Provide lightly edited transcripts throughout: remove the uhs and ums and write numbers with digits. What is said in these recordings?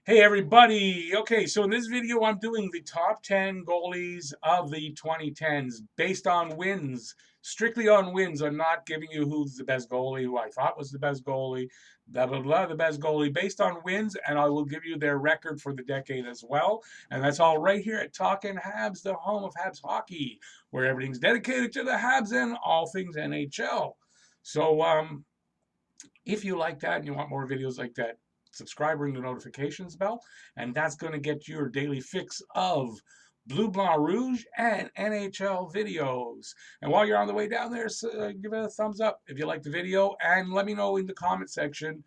Hey everybody! Okay, so in this video I'm doing the top 10 goalies of the 2010s based on wins. Strictly on wins. I'm not giving you who's the best goalie, who I thought was the best goalie, blah blah blah, the best goalie based on wins, and I will give you their record for the decade as well. And that's all right here at Talking Habs, the home of Habs hockey, where everything's dedicated to the Habs and all things NHL. So if you like that and you want more videos like that, subscribe, ring the notifications bell, and that's going to get your daily fix of Blue, Blanc, Rouge, and NHL videos. And while you're on the way down there, give it a thumbs up if you like the video, and let me know in the comment section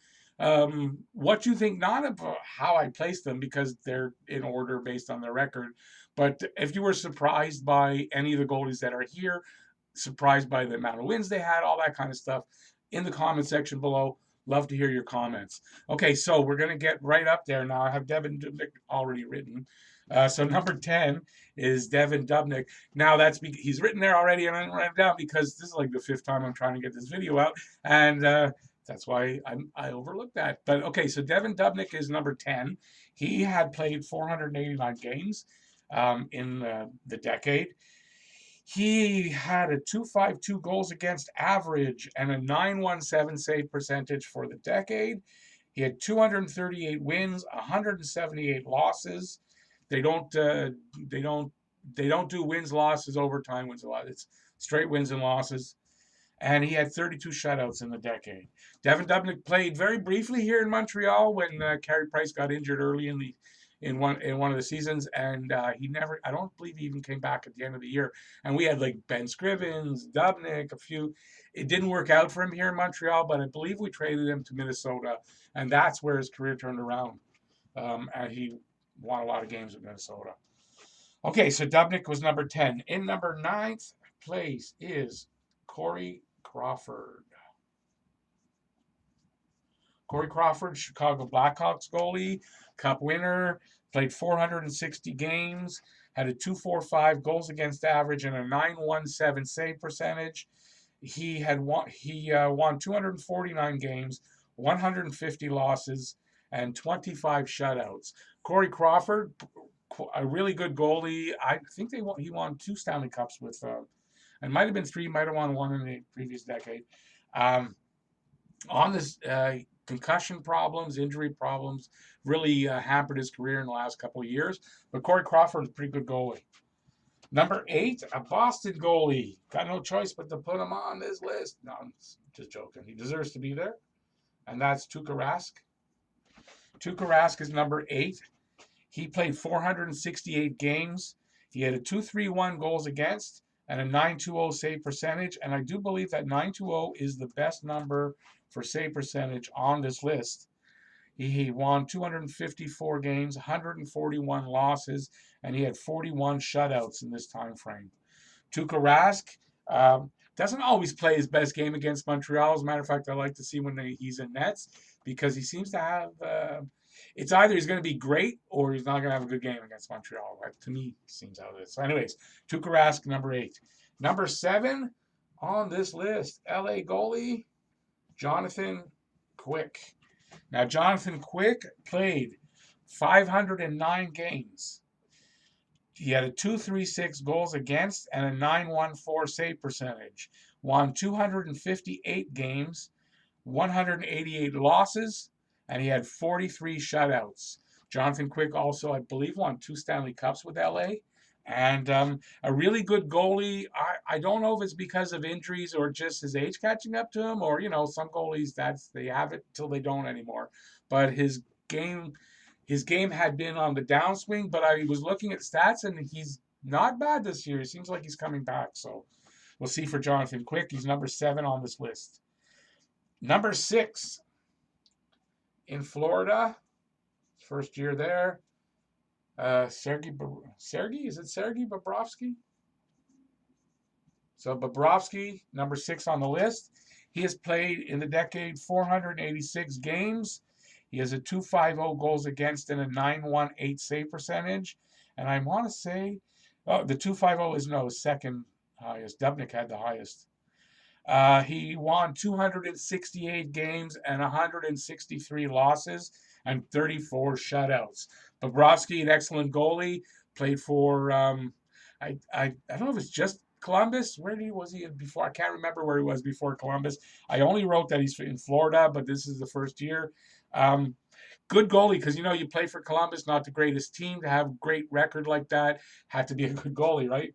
what you think, not of how I placed them, because they're in order based on their record, but if you were surprised by any of the goalies that are here, surprised by the amount of wins they had, all that kind of stuff, in the comment section below. Love to hear your comments. Okay, so we're going to get right up there now. I have Devan Dubnyk already written. So number 10 is Devan Dubnyk. Now he's written there already, and I didn't write it down because this is like the 5th time I'm trying to get this video out, and that's why I overlooked that. But okay, so Devan Dubnyk is number 10. He had played 489 games in the decade. He had a .252 goals against average and a .917 save percentage for the decade. He had 238 wins, 178 losses. They don't do wins, losses, overtime wins, a lot. It's straight wins and losses. And he had 32 shutouts in the decade. Devan Dubnyk played very briefly here in Montreal when Carey Price got injured early in one of the seasons, and he never, I don't believe he even came back at the end of the year. And we had like Ben Scrivens, Dubnyk, a few. It didn't work out for him here in Montreal, but I believe we traded him to Minnesota, and that's where his career turned around. And he won a lot of games with Minnesota. Okay, so Dubnyk was number 10. In number 9th place is Corey Crawford. Corey Crawford, Chicago Blackhawks goalie, Cup winner, played 460 games, had a .245 goals against average and a .917 save percentage. He won 249 games, 150 losses, and 25 shutouts. Corey Crawford, a really good goalie. I think he won 2 Stanley Cups with, it might have been 3, might have won 1 in the previous decade. On this concussion problems, injury problems, really hampered his career in the last couple of years. But Corey Crawford is a pretty good goalie. Number 8, a Boston goalie. Got no choice but to put him on this list. No, I'm just joking. He deserves to be there. And that's Tuukka Rask. Tuukka Rask is number 8. He played 468 games. He had a .231 goals against and a .920 save percentage. And I do believe that .920 is the best number for save percentage on this list. He won 254 games, 141 losses, and he had 41 shutouts in this time frame. Tuukka Rask doesn't always play his best game against Montreal. As a matter of fact, I like to see when he's in nets, because he seems to have it's either he's going to be great or he's not going to have a good game against Montreal. Right? To me, seems how it is. So anyways, Tuukka Rask, number 8. Number 7 on this list, LA goalie, Jonathan Quick. Now, Jonathan Quick played 509 games. He had a .236 goals against and a .914 save percentage. Won 258 games, 188 losses, and he had 43 shutouts. Jonathan Quick also, I believe, won 2 Stanley Cups with LA. And a really good goalie. I don't know if it's because of injuries or just his age catching up to him, or, some goalies, they have it till they don't anymore. But his game had been on the downswing, but I was looking at stats, and he's not bad this year. It seems like he's coming back. So we'll see for Jonathan Quick. He's number 7 on this list. Number 6 in Florida, first year there. Sergei, is it Sergei Bobrovsky? So Bobrovsky, number 6 on the list. He has played in the decade 486 games. He has a .250 goals against and a .918 save percentage. And I want to say, the .250 is second highest. Dubnyk had the highest. He won 268 games and 163 losses, and 34 shutouts. Bobrovsky, an excellent goalie, played for I don't know if it's just Columbus. Where was he before? I can't remember where he was before Columbus. I only wrote that he's in Florida, but this is the first year. Good goalie, because you play for Columbus, not the greatest team. To have a great record like that, had to be a good goalie, right?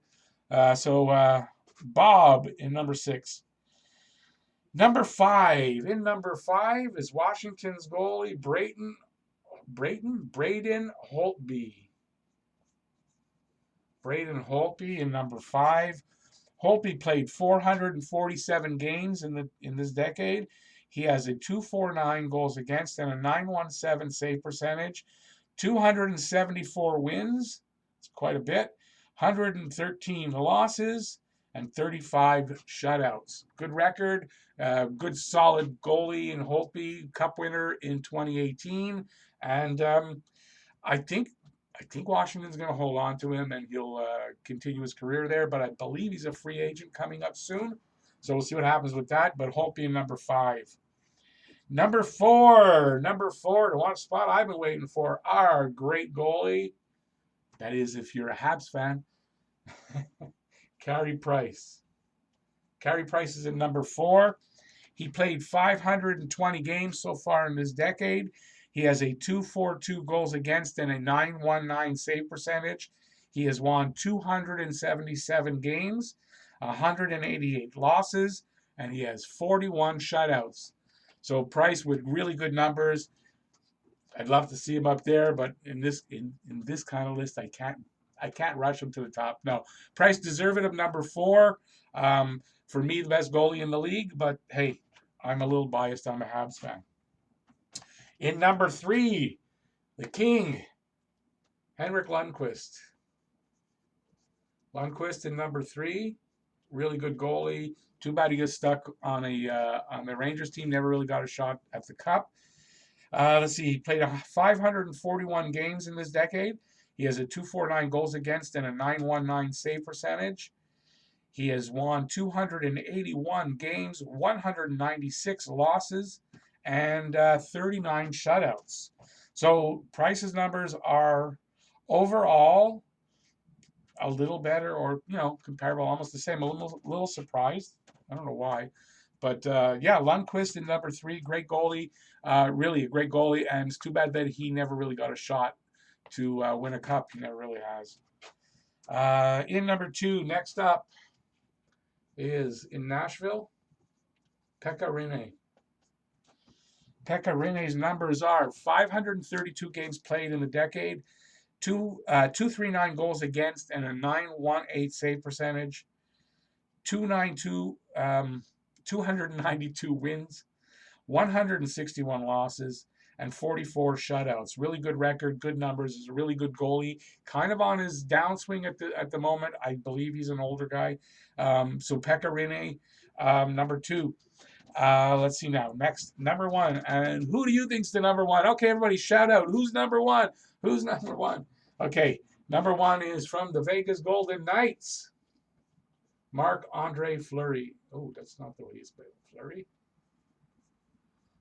Bob in number 6. Number 5. In number 5 is Washington's goalie, Braden Holtby. Braden Holtby in number 5. Holtby played 447 games in this decade. He has a .249 goals against and a .917 save percentage, 274 wins, it's quite a bit, 113 losses, and 35 shutouts. Good record, good solid goalie in Holtby, Cup winner in 2018, and I think Washington's going to hold on to him and he'll continue his career there, but I believe he's a free agent coming up soon. So we'll see what happens with that, but Holtby in number 5. Number 4, the one spot I've been waiting for, our great goalie. That is, if you're a Habs fan, Carey Price. Carey Price is in number 4. He played 520 games so far in this decade. He has a .242 goals against and a .919 save percentage. He has won 277 games, 188 losses, and he has 41 shutouts. So Price with really good numbers. I'd love to see him up there, but in this kind of list, I can't rush him to the top. No, Price deserved it of number 4. For me, the best goalie in the league, but hey, I'm a little biased. I'm a Habs fan. In number 3, the king, Henrik Lundqvist. Lundqvist in number 3, really good goalie. Too bad he gets stuck on the Rangers team. Never really got a shot at the Cup. Let's see. He played 541 games in this decade. He has a .249 goals against and a .919 save percentage. He has won 281 games, 196 losses, and 39 shutouts. So Price's numbers are overall a little better, or comparable, almost the same. A little surprised. I don't know why, but Lundqvist in number 3, great goalie, really a great goalie, and it's too bad that he never really got a shot to win a cup. He never really has. In number 2, next up is in Nashville, Pekka Rinne. Pekka Rinne's numbers are 532 games played in the decade, 239 goals against and a .918 save percentage, 292 wins, 161 losses, and 44 shutouts. Really good record, good numbers. He's a really good goalie. Kind of on his downswing at the moment. I believe he's an older guy. So Pekka Rinne, number 2. Let's see now. Next, number 1. And who do you think's the number 1? Okay, everybody, shout out. Who's number 1? Who's number 1? Okay, number 1 is from the Vegas Golden Knights, Marc-Andre Fleury. Oh, that's not the way he's spelled. Flurry.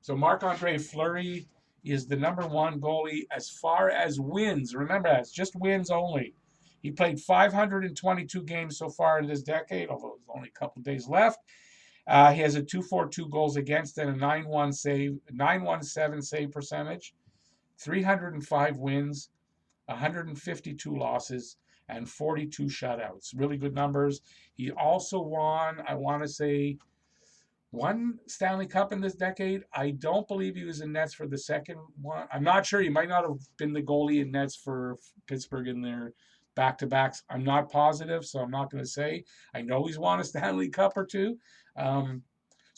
So Marc-Andre Fleury is the number 1 goalie as far as wins. Remember, that's just wins only. He played 522 games so far in this decade, although there's only a couple days left. He has a .242 goals against and a .917 save percentage, 305 wins, 152 losses, and 42 shutouts. Really good numbers. He also won, I want to say, 1 Stanley Cup in this decade. I don't believe he was in nets for the second one. I'm not sure. He might not have been the goalie in nets for Pittsburgh in their back-to-backs. I'm not positive, so I'm not going to say. I know he's won a Stanley Cup or 2.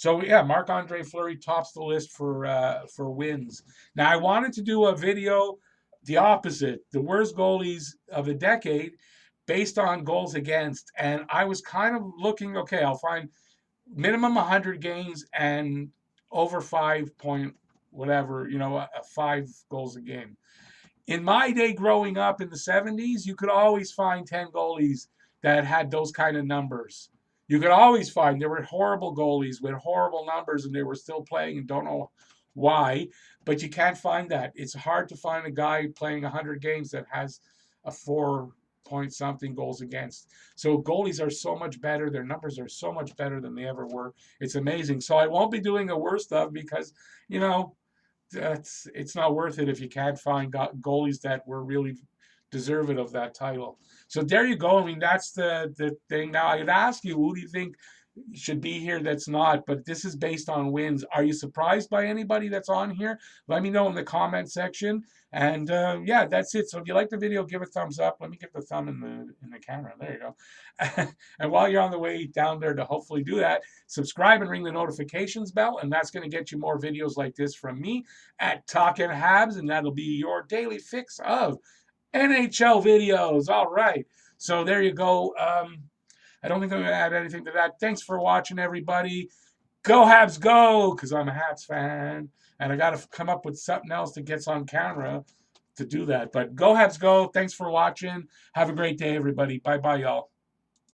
Marc-Andre Fleury tops the list for wins. Now, I wanted to do a video, the opposite, the worst goalies of the decade, based on goals against. And I was kind of looking, okay, I'll find minimum 100 games and over 5 point whatever, 5 goals a game. In my day growing up in the 70s, you could always find 10 goalies that had those kind of numbers. You could always find there were horrible goalies with horrible numbers and they were still playing and don't know why, but you can't find that. It's hard to find a guy playing 100 games that has a 4-point-something goals against. So goalies are so much better. Their numbers are so much better than they ever were. It's amazing. So I won't be doing the worst stuff because, you know, it's not worth it if you can't find goalies that were really deserving of that title. So there you go. I mean, that's the thing. Now I'd ask you, who do you think should be here that's not? But this is based on wins. Are you surprised by anybody that's on here? Let me know in the comment section. And yeah, that's it. So if you like the video, give a thumbs up. Let me get the thumb in the camera. There you go. And while you're on the way down there to hopefully do that, subscribe and ring the notifications bell, and that's going to get you more videos like this from me at Talking Habs, and that'll be your daily fix of NHL videos. All right. So there you go. I don't think I'm going to add anything to that. Thanks for watching, everybody. Go Habs, go! Because I'm a Habs fan. And I got to come up with something else that gets on camera to do that. But go Habs, go. Thanks for watching. Have a great day, everybody. Bye-bye, y'all.